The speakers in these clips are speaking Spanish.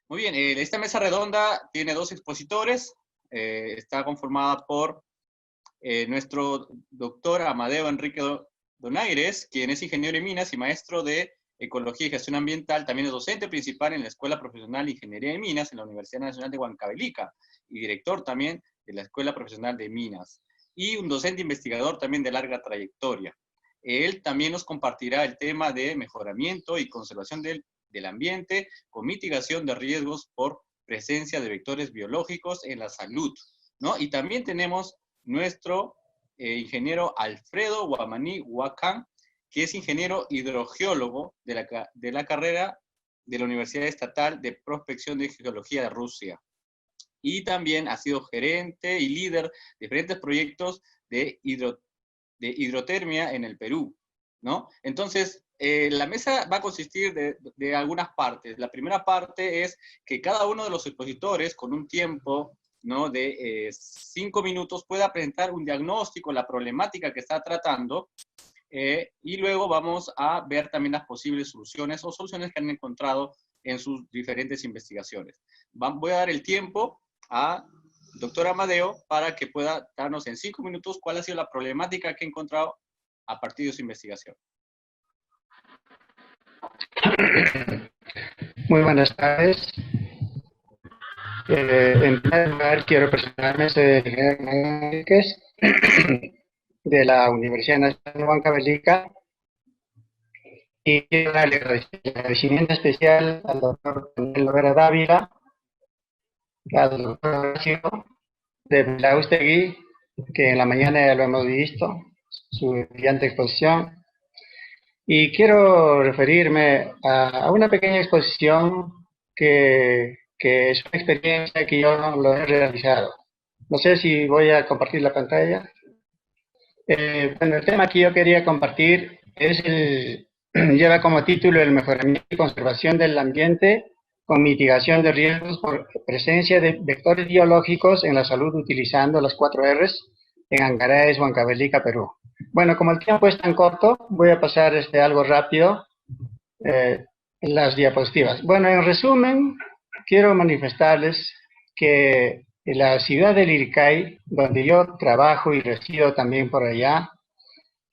Muy bien, esta mesa redonda tiene dos expositores. Está conformada por nuestro doctor Amadeo Enrique Donaires, quien es ingeniero en minas y maestro de Ecología y Gestión Ambiental. También es docente principal en la Escuela Profesional de Ingeniería de Minas en la Universidad Nacional de Huancavelica y director también de la Escuela Profesional de Minas. Y un docente investigador también de larga trayectoria. Él también nos compartirá el tema de mejoramiento y conservación del ambiente con mitigación de riesgos por presencia de vectores biológicos en la salud, ¿no? Y también tenemos nuestro ingeniero Alfredo Guamaní Huacán, que es ingeniero hidrogeólogo de la carrera de la Universidad Estatal de Prospección de Geología de Rusia. Y también ha sido gerente y líder de diferentes proyectos de hidrotermia en el Perú, ¿no? Entonces, la mesa va a consistir de algunas partes. La primera parte es que cada uno de los expositores, con un tiempo, ¿no?, de 5 minutos, pueda presentar un diagnóstico, la problemática que está tratando, y luego vamos a ver también las posibles soluciones o soluciones que han encontrado en sus diferentes investigaciones. Voy a dar el tiempo a doctor Amadeo para que pueda darnos en 5 minutos cuál ha sido la problemática que ha encontrado a partir de su investigación. Muy buenas tardes. En primer lugar, quiero presentarme, soy el ingeniero Enríquez de la Universidad Nacional de Huancavelica y quiero darle agradecimiento especial al doctor Lovera Dávila, al doctor Horacio de Belaustegui, que en la mañana ya lo hemos visto, su brillante exposición. Y quiero referirme a una pequeña exposición que es una experiencia que yo lo he realizado. No sé si voy a compartir la pantalla. Bueno, el tema que yo quería compartir es lleva como título el mejoramiento y conservación del ambiente con mitigación de riesgos por presencia de vectores biológicos en la salud utilizando las 4 R's en Angarés, Huancavelica, Perú. Bueno, como el tiempo es tan corto, voy a pasar algo rápido en las diapositivas. Bueno, en resumen, quiero manifestarles que en la ciudad de Liricay, donde yo trabajo y resido también por allá,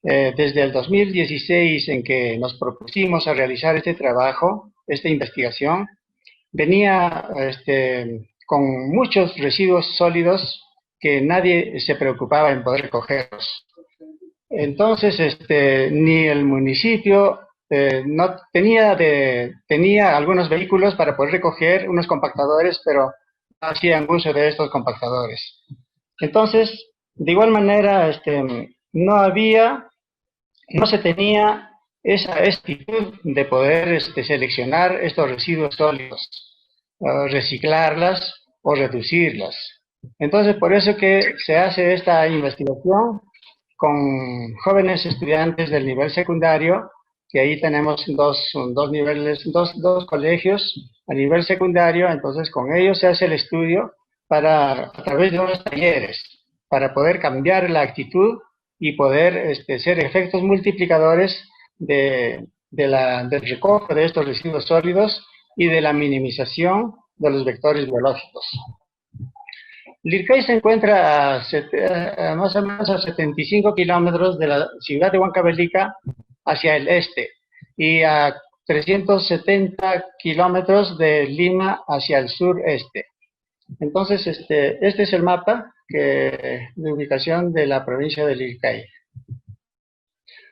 desde el 2016 en que nos propusimos a realizar este trabajo, esta investigación, venía con muchos residuos sólidos que nadie se preocupaba en poder recogerlos. Entonces, ni el municipio no tenía algunos vehículos para poder recoger unos compactadores, pero no hacían uso de estos compactadores. Entonces, de igual manera, no se tenía esa actitud de poder seleccionar estos residuos sólidos, reciclarlas o reducirlas. Entonces, por eso que se hace esta investigación con jóvenes estudiantes del nivel secundario, que ahí tenemos dos niveles, dos colegios a nivel secundario. Entonces con ellos se hace el estudio a través de unos talleres, para poder cambiar la actitud y poder ser efectos multiplicadores del recojo de estos residuos sólidos y de la minimización de los vectores biológicos. Liricay se encuentra más o menos a 75 kilómetros de la ciudad de Huancavelica hacia el este y a 370 kilómetros de Lima hacia el sureste. Entonces, este es el mapa de ubicación de la provincia de Liricay.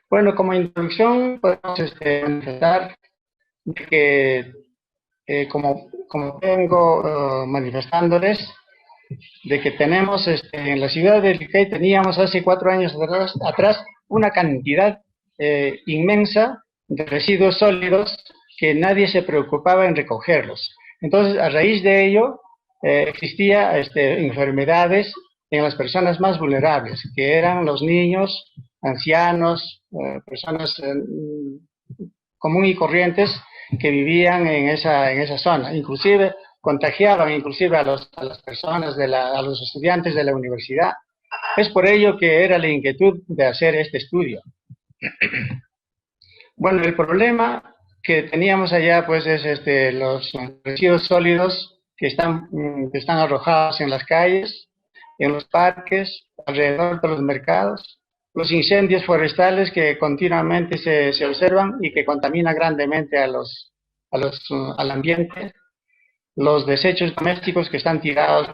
Bueno, como introducción podemos manifestar que, como vengo manifestándoles, de que tenemos en la ciudad de Liricay teníamos hace 4 años atrás una cantidad inmensa de residuos sólidos que nadie se preocupaba en recogerlos. Entonces, a raíz de ello, existía enfermedades en las personas más vulnerables, que eran los niños, ancianos, personas común y corrientes que vivían en esa zona. Inclusive contagiaban a las personas, a los estudiantes de la universidad. Es por ello que era la inquietud de hacer este estudio. Bueno, el problema que teníamos allá, pues, es los residuos sólidos que están arrojados en las calles, en los parques, alrededor de los mercados, los incendios forestales que continuamente se observan y que contaminan grandemente al ambiente, los desechos domésticos que están tirados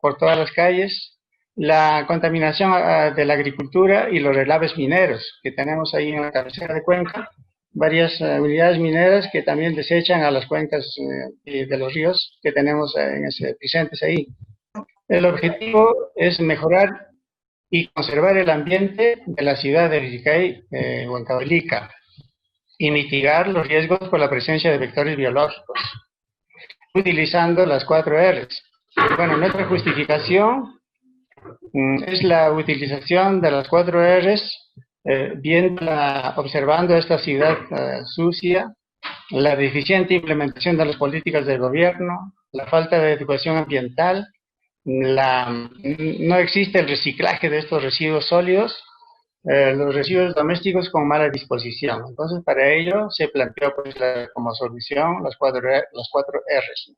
por todas las calles, la contaminación de la agricultura y los relaves mineros que tenemos ahí en la cabecera de Cuenca, varias unidades mineras que también desechan a las cuencas de los ríos que tenemos presentes ahí. El objetivo es mejorar y conservar el ambiente de la ciudad de Villicay, Huancavelica, y mitigar los riesgos por la presencia de vectores biológicos, utilizando las 4 R's. Bueno, nuestra justificación es la utilización de las 4 R's, observando esta ciudad sucia, la deficiente implementación de las políticas del gobierno, la falta de educación ambiental, no existe el reciclaje de estos residuos sólidos, los residuos domésticos con mala disposición. Entonces, para ello se planteó pues, como solución las 4 R's.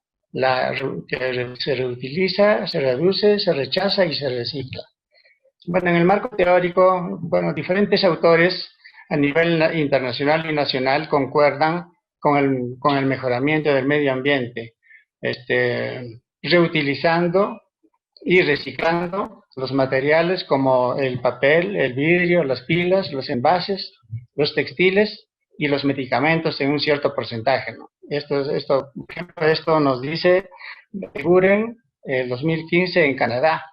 Que se reutiliza, se reduce, se rechaza y se recicla. Bueno, en el marco teórico, bueno, diferentes autores a nivel internacional y nacional concuerdan con el mejoramiento del medio ambiente, reutilizando y reciclando los materiales como el papel, el vidrio, las pilas, los envases, los textiles y los medicamentos en un cierto porcentaje, ¿no? Esto nos dice Buren en 2015 en Canadá.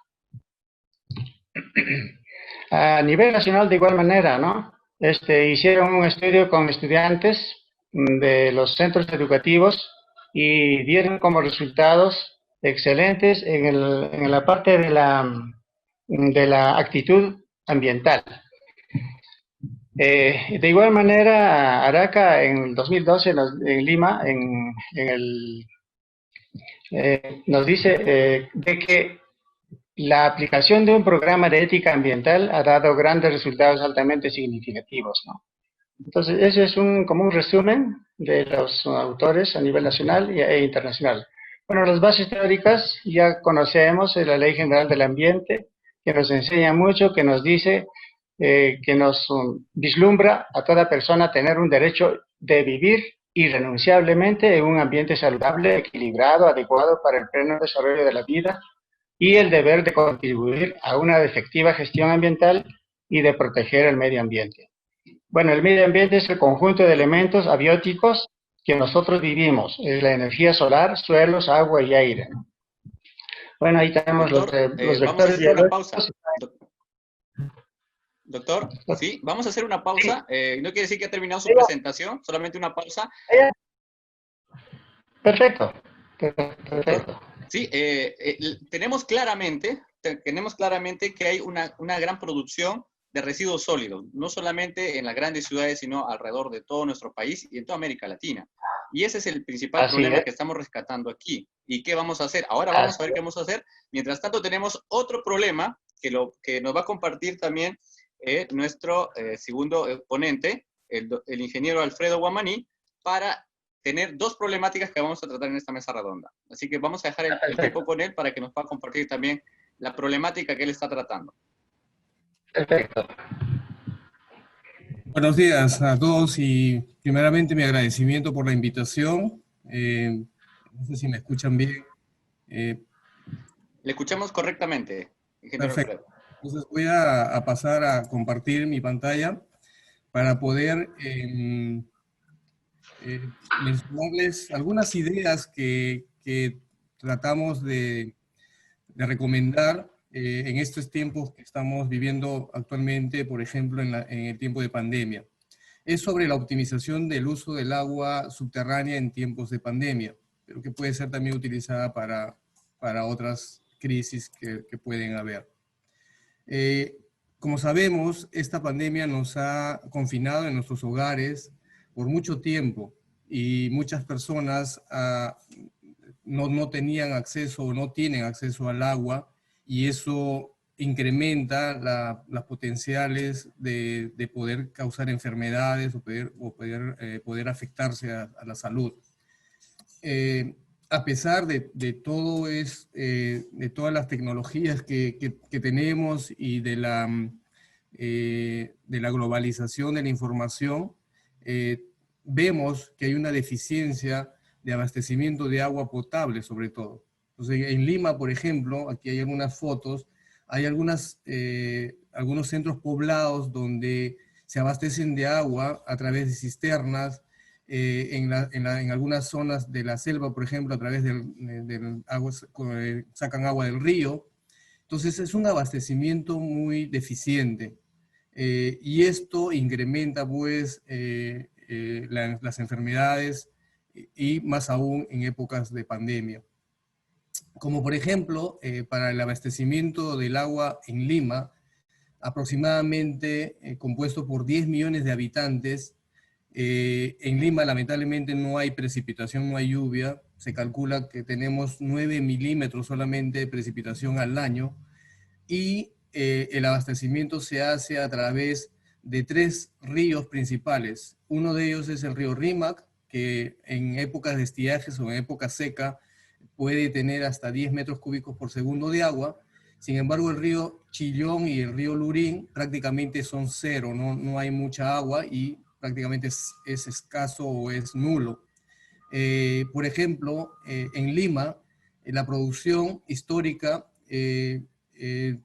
A nivel nacional de igual manera, ¿no? Hicieron un estudio con estudiantes de los centros educativos y dieron como resultados excelentes en la parte de la actitud ambiental. De igual manera, Araca en 2012 en Lima nos dice de que la aplicación de un programa de ética ambiental ha dado grandes resultados altamente significativos, ¿no? Entonces, ese es como un resumen de los autores a nivel nacional e internacional. Bueno, las bases teóricas ya conocemos, es la Ley General del Ambiente, que nos enseña mucho, que nos dice, que nos vislumbra a toda persona tener un derecho de vivir irrenunciablemente en un ambiente saludable, equilibrado, adecuado para el pleno desarrollo de la vida, y el deber de contribuir a una efectiva gestión ambiental y de proteger el medio ambiente. Bueno, el medio ambiente es el conjunto de elementos abióticos que nosotros vivimos, es la energía solar, suelos, agua y aire. Bueno, ahí tenemos Doctor, los vamos a vectores hacer una pausa. biológicos. Doctor, sí, vamos a hacer una pausa. No quiere decir que ha terminado su presentación, solamente una pausa. Perfecto. Doctor, sí, tenemos claramente que hay una gran producción de residuos sólidos, no solamente en las grandes ciudades, sino alrededor de todo nuestro país y en toda América Latina. Y ese es el principal problema que estamos rescatando aquí. ¿Y qué vamos a hacer? Ahora vamos a ver qué vamos a hacer. Mientras tanto, tenemos otro problema que nos va a compartir también nuestro segundo ponente, el ingeniero Alfredo Guamaní, para tener 2 problemáticas que vamos a tratar en esta mesa redonda. Así que vamos a dejar el tiempo con él para que nos pueda compartir también la problemática que él está tratando. Perfecto. Buenos días a todos y primeramente mi agradecimiento por la invitación. No sé si me escuchan bien. Le escuchamos correctamente, ingeniero Perfecto. Alfredo. Entonces voy a pasar a compartir mi pantalla para poder mencionarles algunas ideas que tratamos de recomendar en estos tiempos que estamos viviendo actualmente, por ejemplo, en el tiempo de pandemia. Es sobre la optimización del uso del agua subterránea en tiempos de pandemia, pero que puede ser también utilizada para otras crisis que pueden haber. Como sabemos, esta pandemia nos ha confinado en nuestros hogares por mucho tiempo y muchas personas no tenían acceso o no tienen acceso al agua y eso incrementa las potenciales de poder causar enfermedades o poder afectarse a la salud. A pesar de todo de todas las tecnologías que tenemos y de la globalización de la información, vemos que hay una deficiencia de abastecimiento de agua potable, sobre todo. Entonces, en Lima, por ejemplo, aquí hay algunas fotos, hay algunos centros poblados donde se abastecen de agua a través de cisternas, en algunas zonas de la selva, por ejemplo, a través del agua, sacan agua del río. Entonces es un abastecimiento muy deficiente. Y esto incrementa pues las enfermedades y más aún en épocas de pandemia. Como por ejemplo, para el abastecimiento del agua en Lima, aproximadamente compuesto por 10 millones de habitantes, en Lima lamentablemente no hay precipitación, no hay lluvia, se calcula que tenemos 9 milímetros solamente de precipitación al año, y el abastecimiento se hace a través de 3 ríos principales. Uno de ellos es el río Rímac, que en épocas de estiajes o en época seca puede tener hasta 10 metros cúbicos por segundo de agua. Sin embargo, el río Chillón y el río Lurín prácticamente son cero, no hay mucha agua y prácticamente es escaso o es nulo. Por ejemplo, en Lima, la producción histórica,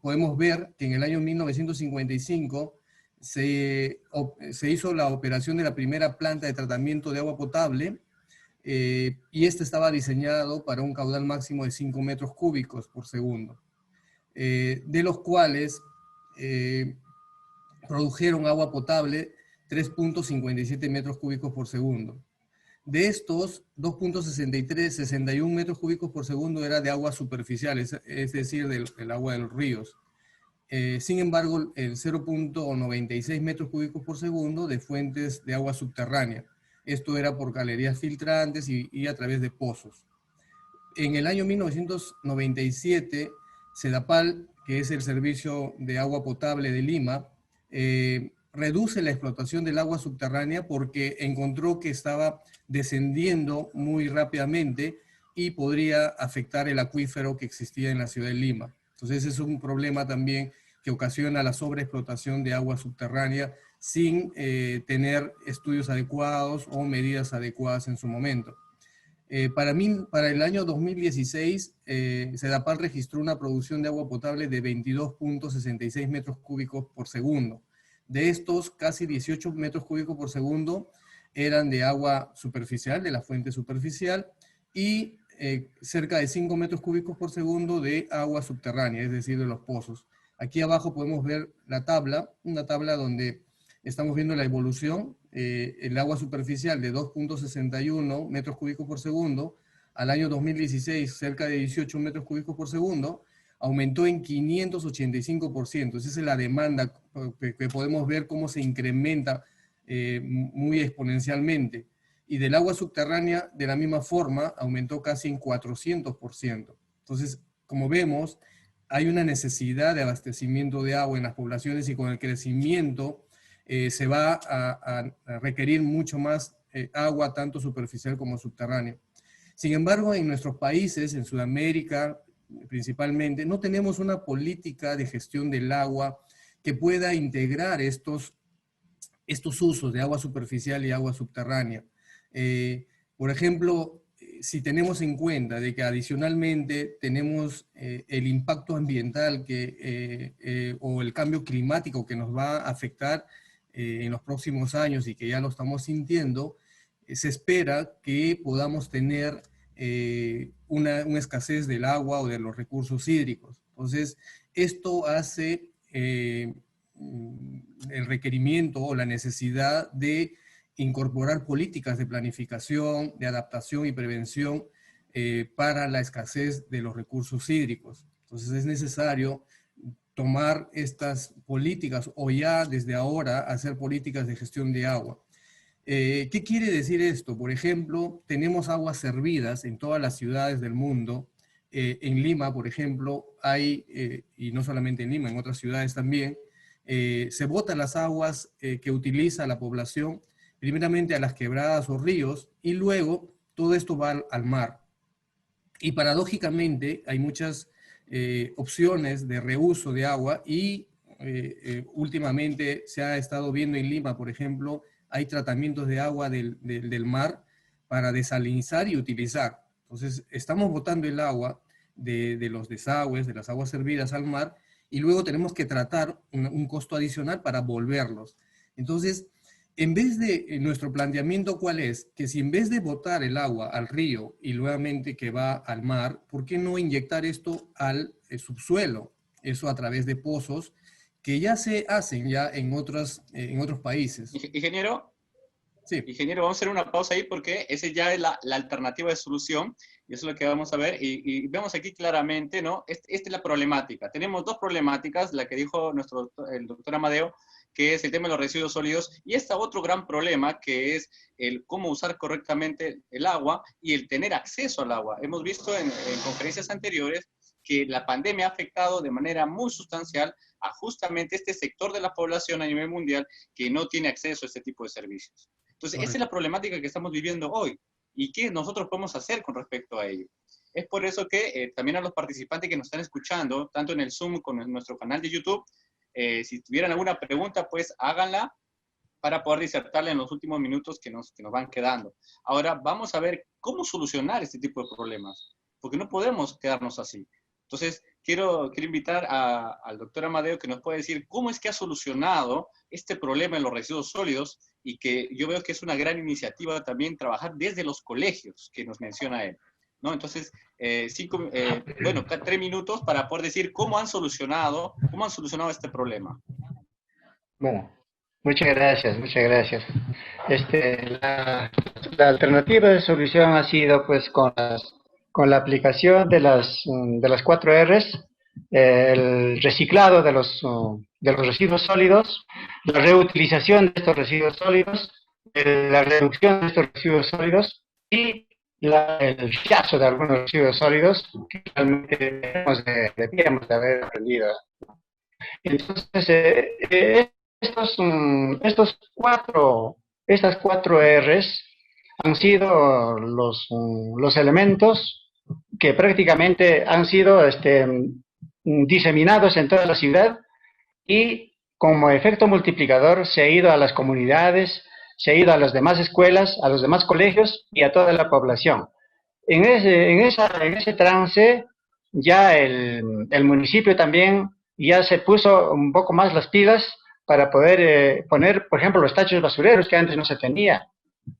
podemos ver que en el año 1955 se hizo la operación de la primera planta de tratamiento de agua potable, y este estaba diseñado para un caudal máximo de 5 metros cúbicos por segundo, de los cuales produjeron agua potable 3.57 metros cúbicos por segundo. De estos, 2.61 metros cúbicos por segundo era de agua superficial, es decir, del agua de los ríos. Sin embargo, el 0.96 metros cúbicos por segundo de fuentes de agua subterránea. Esto era por galerías filtrantes y a través de pozos. En el año 1997, Sedapal, que es el Servicio de Agua Potable de Lima, reduce la explotación del agua subterránea porque encontró que estaba descendiendo muy rápidamente y podría afectar el acuífero que existía en la ciudad de Lima. Entonces es un problema también que ocasiona la sobreexplotación de agua subterránea sin tener estudios adecuados o medidas adecuadas en su momento. Para el año 2016, Sedapal registró una producción de agua potable de 22.66 metros cúbicos por segundo. De estos, casi 18 metros cúbicos por segundo eran de agua superficial, de la fuente superficial, y cerca de 5 metros cúbicos por segundo de agua subterránea, es decir, de los pozos. Aquí abajo podemos ver la tabla, una tabla donde estamos viendo la evolución. El agua superficial de 2.61 metros cúbicos por segundo, al año 2016 cerca de 18 metros cúbicos por segundo, aumentó en 585%. Esa es la demanda que podemos ver cómo se incrementa muy exponencialmente. Y del agua subterránea, de la misma forma, aumentó casi en 400%. Entonces, como vemos, hay una necesidad de abastecimiento de agua en las poblaciones y con el crecimiento se va a requerir mucho más agua, tanto superficial como subterránea. Sin embargo, en nuestros países, en Sudamérica principalmente, no tenemos una política de gestión del agua que pueda integrar estos usos de agua superficial y agua subterránea. Por ejemplo, si tenemos en cuenta de que adicionalmente tenemos el impacto ambiental o el cambio climático que nos va a afectar en los próximos años y que ya lo estamos sintiendo, se espera que podamos tener una escasez del agua o de los recursos hídricos. Entonces, esto hace el requerimiento o la necesidad de incorporar políticas de planificación, de adaptación y prevención para la escasez de los recursos hídricos. Entonces es necesario tomar estas políticas o ya desde ahora hacer políticas de gestión de agua. ¿Qué quiere decir esto? Por ejemplo, tenemos aguas servidas en todas las ciudades del mundo en Lima, por ejemplo, hay, y no solamente en Lima, en otras ciudades también, se botan las aguas que utiliza la población, primeramente a las quebradas o ríos, y luego todo esto va al mar. Y paradójicamente hay muchas opciones de reuso de agua y últimamente se ha estado viendo en Lima, por ejemplo, hay tratamientos de agua del mar para desalinizar y utilizar. Entonces, estamos botando el agua de los desagües, de las aguas servidas al mar, y luego tenemos que tratar un costo adicional para volverlos. Entonces, en vez de nuestro planteamiento, ¿cuál es? Que si en vez de botar el agua al río y nuevamente que va al mar, ¿por qué no inyectar esto al subsuelo? Eso a través de pozos que ya se hacen ya en otros países. Ingeniero, Sí. ingeniero, vamos a hacer una pausa ahí porque esa ya es la alternativa de solución y eso es lo que vamos a ver. Y vemos aquí claramente, ¿no? Esta es la problemática. Tenemos dos problemáticas, la que dijo el doctor Amadeo, que es el tema de los residuos sólidos, y este otro gran problema que es el cómo usar correctamente el agua y el tener acceso al agua. Hemos visto en conferencias anteriores que la pandemia ha afectado de manera muy sustancial a justamente este sector de la población a nivel mundial que no tiene acceso a este tipo de servicios. Entonces, esa es la problemática que estamos viviendo hoy. ¿Y qué nosotros podemos hacer con respecto a ello? Es por eso que también a los participantes que nos están escuchando, tanto en el Zoom como en nuestro canal de YouTube, si tuvieran alguna pregunta, pues háganla para poder disertarla en los últimos minutos que nos van quedando. Ahora, vamos a ver cómo solucionar este tipo de problemas, porque no podemos quedarnos así. Entonces, quiero invitar al doctor Amadeo que nos pueda decir cómo es que ha solucionado este problema en los residuos sólidos y que yo veo que es una gran iniciativa también trabajar desde los colegios que nos menciona él, ¿no? Entonces, 3 minutos para poder decir cómo han solucionado este problema. Bueno, muchas gracias, muchas gracias. La alternativa de solución ha sido pues con la aplicación de las 4 Rs, el reciclado de los residuos sólidos, la reutilización de estos residuos sólidos, la reducción de estos residuos sólidos y el rechazo de algunos residuos sólidos que realmente debíamos de haber aprendido. Entonces, estas cuatro Rs han sido los elementos que prácticamente han sido diseminados en toda la ciudad y como efecto multiplicador se ha ido a las comunidades, se ha ido a las demás escuelas, a los demás colegios y a toda la población. En ese trance ya el municipio también ya se puso un poco más las pilas para poder poner, por ejemplo, los tachos basureros que antes no se tenía,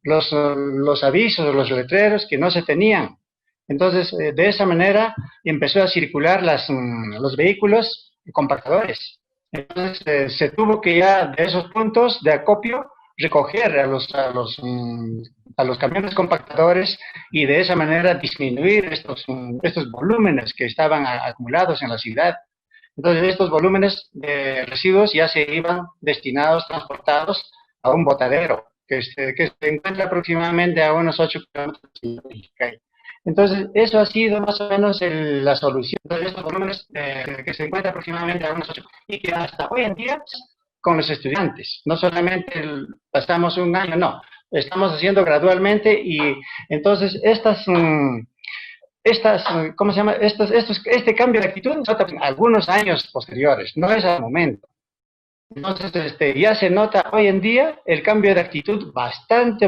los avisos, los letreros que no se tenían. Entonces, de esa manera empezó a circular los vehículos compactadores. Entonces, se tuvo que ya de esos puntos de acopio recoger a los camiones compactadores y de esa manera disminuir estos volúmenes que estaban acumulados en la ciudad. Entonces, estos volúmenes de residuos ya se iban destinados, transportados a un botadero que se encuentra aproximadamente a unos 8 kilómetros de Iquique. Entonces, eso ha sido más o menos la solución de estos volúmenes que se encuentran aproximadamente a unos 8 y que hasta hoy en día con los estudiantes. No solamente pasamos un año, no. Estamos haciendo gradualmente y entonces ¿cómo se llama? Este cambio de actitud se nota en algunos años posteriores, no es al momento. Entonces, ya se nota hoy en día el cambio de actitud bastante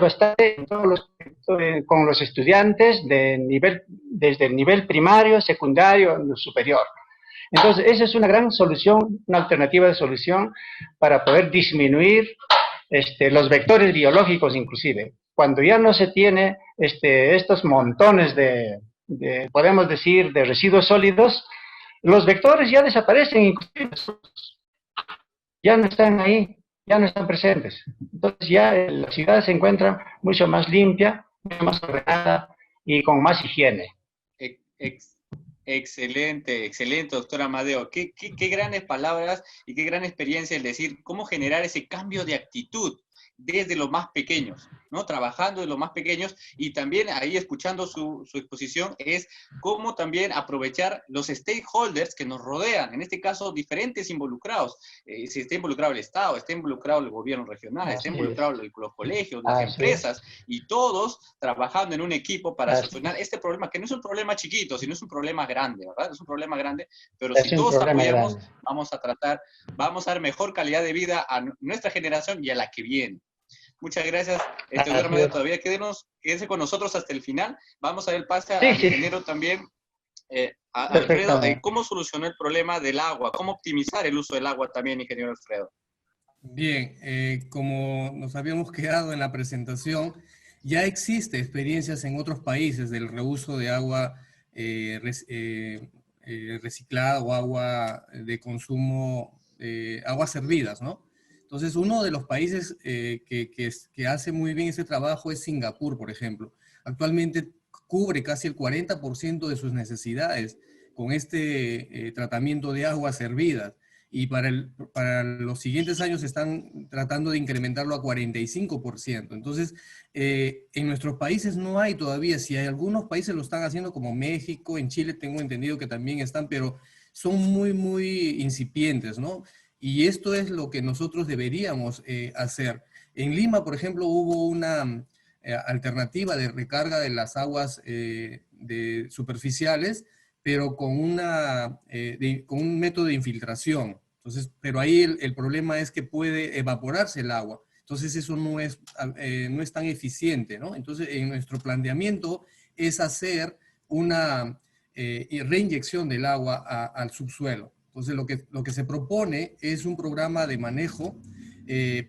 con los estudiantes desde el nivel primario, secundario, superior. Entonces, esa es una gran solución, una alternativa de solución para poder disminuir los vectores biológicos inclusive. Cuando ya no se tiene estos montones podemos decir, de residuos sólidos, los vectores ya desaparecen inclusive. Ya no están ahí, ya no están presentes. Entonces ya la ciudad se encuentra mucho más limpia, mucho más ordenada y con más higiene. Excelente, excelente, doctor Amadeo. Qué grandes palabras y qué gran experiencia el decir cómo generar ese cambio de actitud desde los más pequeños, ¿no? Trabajando en los más pequeños, y también ahí escuchando su exposición es cómo también aprovechar los stakeholders que nos rodean, en este caso diferentes involucrados. Si está involucrado el Estado, está involucrado el gobierno regional, está Así es, involucrado los colegios, las así es, empresas, y todos trabajando en un equipo para así solucionar este problema, que no es un problema chiquito, sino es un problema grande, ¿verdad? Es un problema grande, pero es si un todos problema apoyamos, grande. vamos a dar mejor calidad de vida a nuestra generación y a la que viene. Muchas gracias, doctor Así Amadeo. es. Todavía quédense con nosotros hasta el final. Vamos a dar el pase Sí, al sí, ingeniero también, a Alfredo, perfectamente. cómo solucionó el problema del agua, cómo optimizar el uso del agua también, ingeniero Alfredo. Bien, como nos habíamos quedado en la presentación, ya existe experiencias en otros países del reuso de agua reciclada o agua de consumo, aguas servidas, ¿no? Entonces, uno de los países que hace muy bien ese trabajo es Singapur, por ejemplo. Actualmente cubre casi el 40% de sus necesidades con este tratamiento de aguas servidas, y para los siguientes años están tratando de incrementarlo a 45%. Entonces, en nuestros países no hay todavía, si hay algunos países lo están haciendo como México, en Chile tengo entendido que también están, pero son muy, muy incipientes, ¿no? Y esto es lo que nosotros deberíamos hacer. En Lima, por ejemplo, hubo una alternativa de recarga de las aguas superficiales, pero con un método de infiltración. Entonces, pero ahí el problema es que puede evaporarse el agua. Entonces, eso no es tan eficiente, ¿no? Entonces, en nuestro planteamiento es hacer una reinyección del agua al subsuelo. Entonces, lo que se propone es un programa de manejo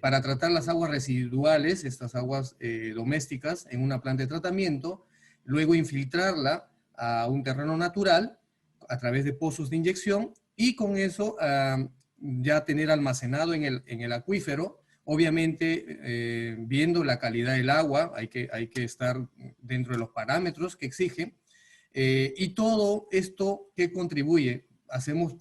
para tratar las aguas residuales, estas aguas domésticas, en una planta de tratamiento, luego infiltrarla a un terreno natural a través de pozos de inyección, y con eso ya tener almacenado en el acuífero, obviamente viendo la calidad del agua, hay que estar dentro de los parámetros que exige, y todo esto que contribuye, hacemos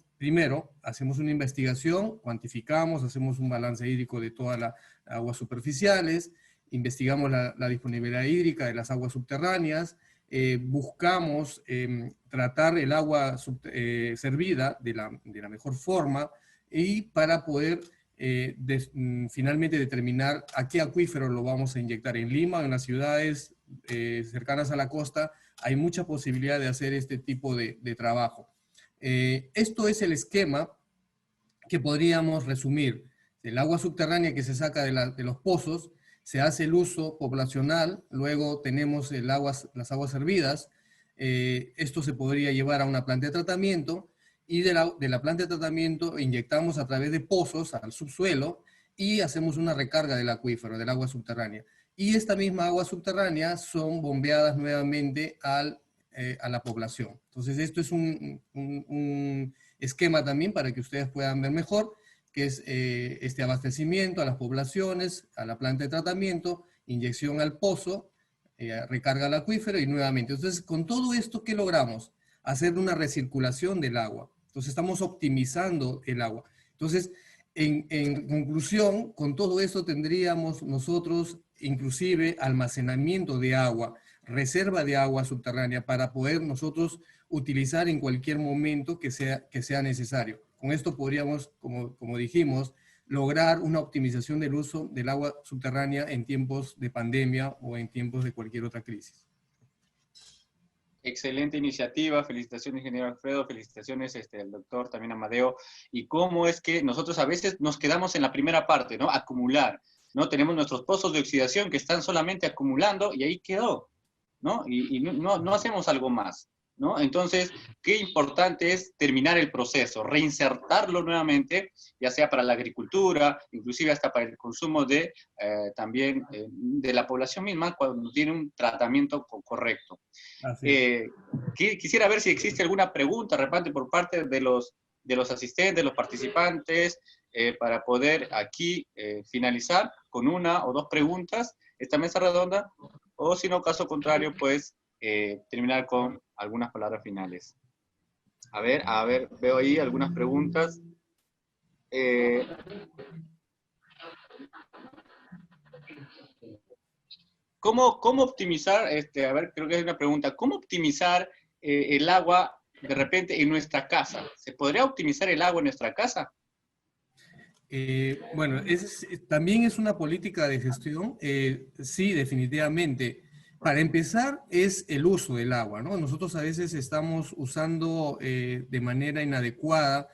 una investigación, cuantificamos, hacemos un balance hídrico de todas las aguas superficiales, investigamos la disponibilidad hídrica de las aguas subterráneas, buscamos tratar el agua servida de la mejor forma, y para poder finalmente determinar a qué acuífero lo vamos a inyectar. En Lima, en las ciudades cercanas a la costa, hay mucha posibilidad de hacer este tipo de trabajo. Esto es el esquema que podríamos resumir. El agua subterránea que se saca de los pozos, se hace el uso poblacional, luego tenemos las aguas servidas, esto se podría llevar a una planta de tratamiento, y de la planta de tratamiento inyectamos a través de pozos al subsuelo y hacemos una recarga del acuífero, del agua subterránea. Y esta misma agua subterránea son bombeadas nuevamente a la población. Entonces, esto es un esquema también para que ustedes puedan ver mejor, que es este abastecimiento a las poblaciones, a la planta de tratamiento, inyección al pozo, recarga al acuífero y nuevamente. Entonces, con todo esto, ¿qué logramos? Hacer una recirculación del agua. Entonces, estamos optimizando el agua. Entonces, en conclusión, con todo esto tendríamos nosotros inclusive almacenamiento de agua, reserva de agua subterránea para poder nosotros utilizar en cualquier momento que sea necesario. Con esto podríamos, como dijimos, lograr una optimización del uso del agua subterránea en tiempos de pandemia o en tiempos de cualquier otra crisis. Excelente iniciativa, felicitaciones, ingeniero Alfredo, felicitaciones al doctor también Amadeo. Y cómo es que nosotros a veces nos quedamos en la primera parte, ¿no? Acumular, ¿no? Tenemos nuestros pozos de oxidación que están solamente acumulando y ahí quedó, ¿no? Y no hacemos algo más, ¿no? Entonces, qué importante es terminar el proceso, reinsertarlo nuevamente, ya sea para la agricultura, inclusive hasta para el consumo también de la población misma cuando tiene un tratamiento correcto. Así es. Quisiera ver si existe alguna pregunta, repente, por parte de los asistentes, de los participantes, para poder aquí finalizar con una o dos preguntas esta mesa redonda, o si no, caso contrario, pues terminar con algunas palabras finales. A ver, veo ahí algunas preguntas. ¿cómo optimizar, a ver, creo que es una pregunta, ¿cómo optimizar el agua de repente en nuestra casa? ¿Se podría optimizar el agua en nuestra casa? Bueno, también es una política de gestión, sí, definitivamente. Para empezar, es el uso del agua, ¿no? Nosotros a veces estamos usando de manera inadecuada,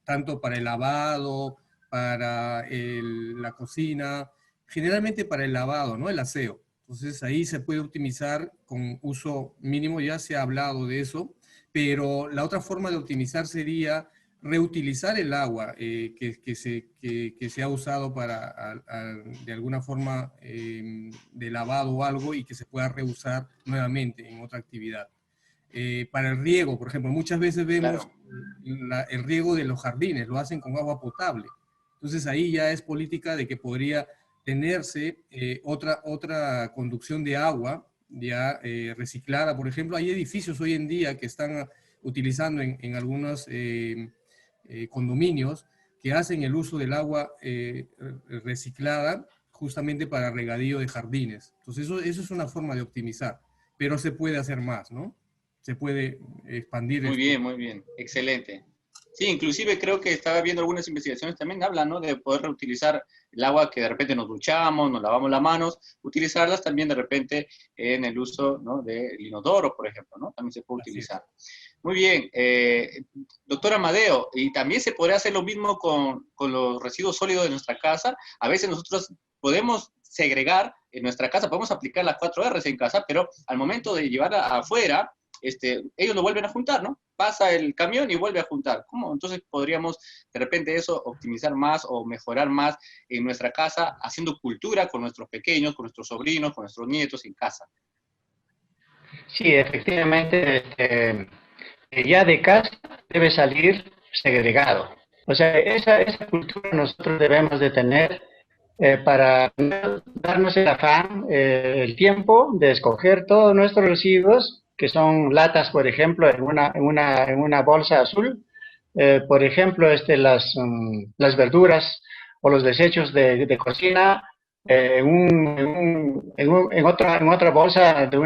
tanto para el lavado, para la cocina, generalmente para el lavado, ¿no? El aseo. Entonces ahí se puede optimizar con uso mínimo, ya se ha hablado de eso, pero la otra forma de optimizar sería reutilizar el agua que se ha usado para, de alguna forma, de lavado o algo y que se pueda reusar nuevamente en otra actividad. Para el riego, por ejemplo, muchas veces vemos Claro. el riego de los jardines, lo hacen con agua potable. Entonces ahí ya es política de que podría tenerse otra conducción de agua ya reciclada. Por ejemplo, hay edificios hoy en día que están utilizando en algunos condominios que hacen el uso del agua reciclada justamente para regadío de jardines. Entonces eso es una forma de optimizar, pero se puede hacer más, ¿no? Se puede expandir esto. Muy bien, excelente. Sí, inclusive creo que estaba viendo algunas investigaciones también hablan, ¿no? De poder reutilizar el agua que de repente nos duchamos, nos lavamos las manos, utilizarlas también de repente en el uso, ¿no? Del inodoro, por ejemplo, ¿no? También se puede Así es. utilizar. Muy bien, doctor Amadeo, y también se podría hacer lo mismo con los residuos sólidos de nuestra casa. A veces nosotros podemos segregar en nuestra casa, podemos aplicar las 4 Rs en casa, pero al momento de llevar afuera, ellos lo vuelven a juntar, ¿no? Pasa el camión y vuelve a juntar. ¿Cómo? Entonces podríamos de repente eso optimizar más o mejorar más en nuestra casa, haciendo cultura con nuestros pequeños, con nuestros sobrinos, con nuestros nietos en casa. Sí, efectivamente, ya de casa debe salir segregado. O sea, esa cultura nosotros debemos de tener para darnos el afán, el tiempo de escoger todos nuestros residuos, que son latas, por ejemplo, en una bolsa azul. Por ejemplo, las verduras o los desechos de cocina en otra bolsa de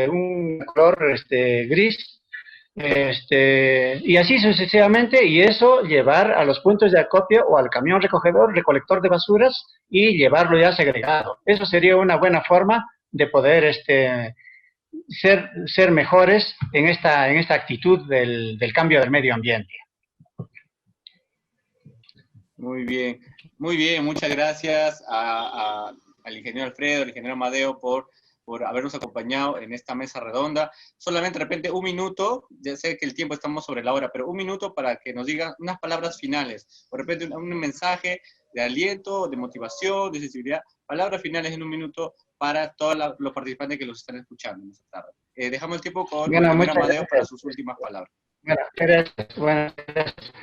un color gris, y así sucesivamente, y eso llevar a los puntos de acopio o al camión recolector de basuras y llevarlo ya segregado. Eso sería una buena forma de poder ser mejores en esta actitud del cambio del medio ambiente. Muy bien, muchas gracias al ingeniero Alfredo, al ingeniero Amadeo por habernos acompañado en esta mesa redonda. Solamente de repente un minuto, ya sé que el tiempo estamos sobre la hora, pero un minuto para que nos digan unas palabras finales, de repente un mensaje de aliento, de motivación, de sensibilidad, palabras finales en un minuto para todos los participantes que los están escuchando en esta tarde. Dejamos el tiempo con el Bueno, ingeniero muchas Amadeo para gracias. sus últimas palabras. Gracias. Buenas gracias.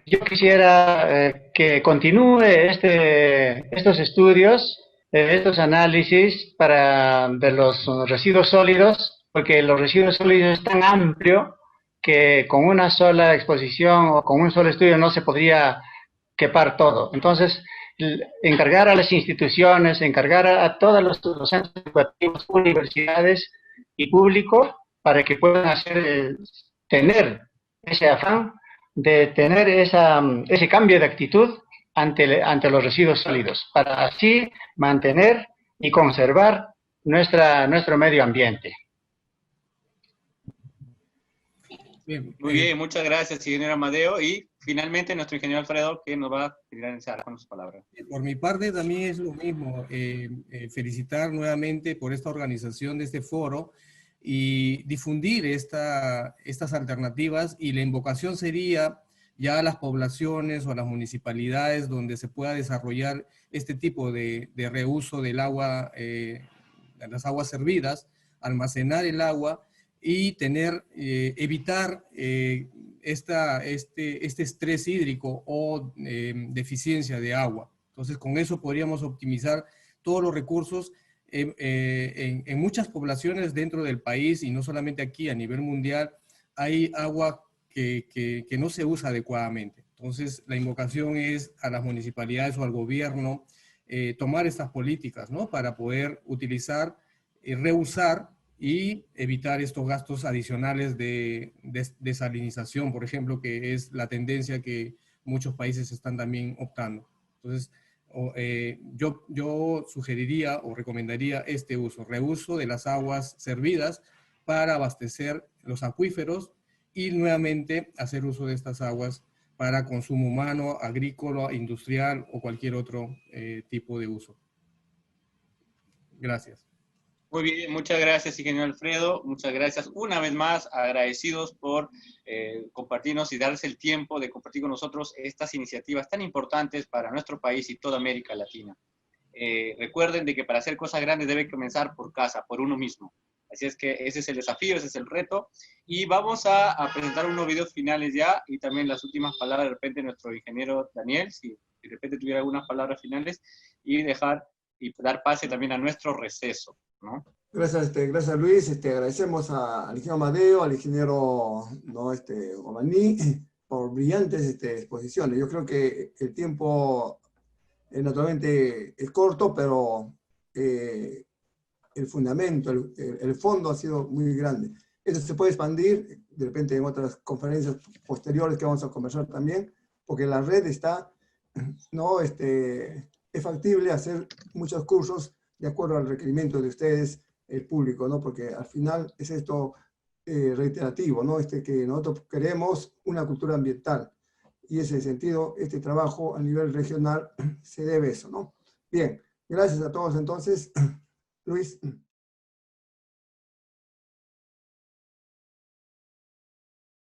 Yo quisiera que continúe estos estudios, estos análisis de los residuos sólidos, porque los residuos sólidos es tan amplio que con una sola exposición o con un solo estudio no se podría quepar todo. Entonces, encargar a las instituciones, encargar a todos los centros educativos, universidades y público para que puedan tener ese afán de tener ese cambio de actitud ante los residuos sólidos, para así mantener y conservar nuestro medio ambiente. Bien, Muy bien, muchas gracias, ingeniero Amadeo. Y finalmente nuestro ingeniero Alfredo, que nos va a finalizar con sus palabras. por mi parte también es lo mismo, felicitar nuevamente por esta organización de este foro y difundir estas alternativas, y la invocación sería ya a las poblaciones o a las municipalidades donde se pueda desarrollar este tipo de reuso del agua, de las aguas servidas, almacenar el agua y evitar este estrés hídrico o deficiencia de agua. Entonces, con eso podríamos optimizar todos los recursos en muchas poblaciones dentro del país, y no solamente aquí, a nivel mundial, hay agua que no se usa adecuadamente. Entonces, la invocación es a las municipalidades o al gobierno tomar estas políticas, ¿no? Para poder utilizar y reusar y evitar estos gastos adicionales de desalinización, por ejemplo, que es la tendencia que muchos países están también optando. Entonces, yo sugeriría o recomendaría este uso, reuso de las aguas servidas para abastecer los acuíferos y nuevamente hacer uso de estas aguas para consumo humano, agrícola, industrial o cualquier otro tipo de uso. Gracias. Muy bien, muchas gracias, ingeniero Alfredo. Muchas gracias una vez más, agradecidos por compartirnos y darse el tiempo de compartir con nosotros estas iniciativas tan importantes para nuestro país y toda América Latina. Recuerden de que para hacer cosas grandes debe comenzar por casa, por uno mismo. Así es que ese es el desafío, ese es el reto. Y vamos a presentar unos videos finales ya y también las últimas palabras de repente de nuestro ingeniero Daniel, si de repente tuviera algunas palabras finales, y dar pase también a nuestro receso, ¿no? Gracias Luis, agradecemos al ingeniero Amadeo, al ingeniero Omaní, por brillantes exposiciones. Yo creo que el tiempo naturalmente es corto, pero el fundamento, el fondo ha sido muy grande. Esto se puede expandir de repente en otras conferencias posteriores que vamos a conversar también, porque la red está, ¿no? Es factible hacer muchos cursos de acuerdo al requerimiento de ustedes, el público, ¿no? Porque al final es esto reiterativo, ¿no? Que nosotros queremos una cultura ambiental. Y en ese sentido, este trabajo a nivel regional se debe a eso, ¿no? Bien, gracias a todos entonces. Luis.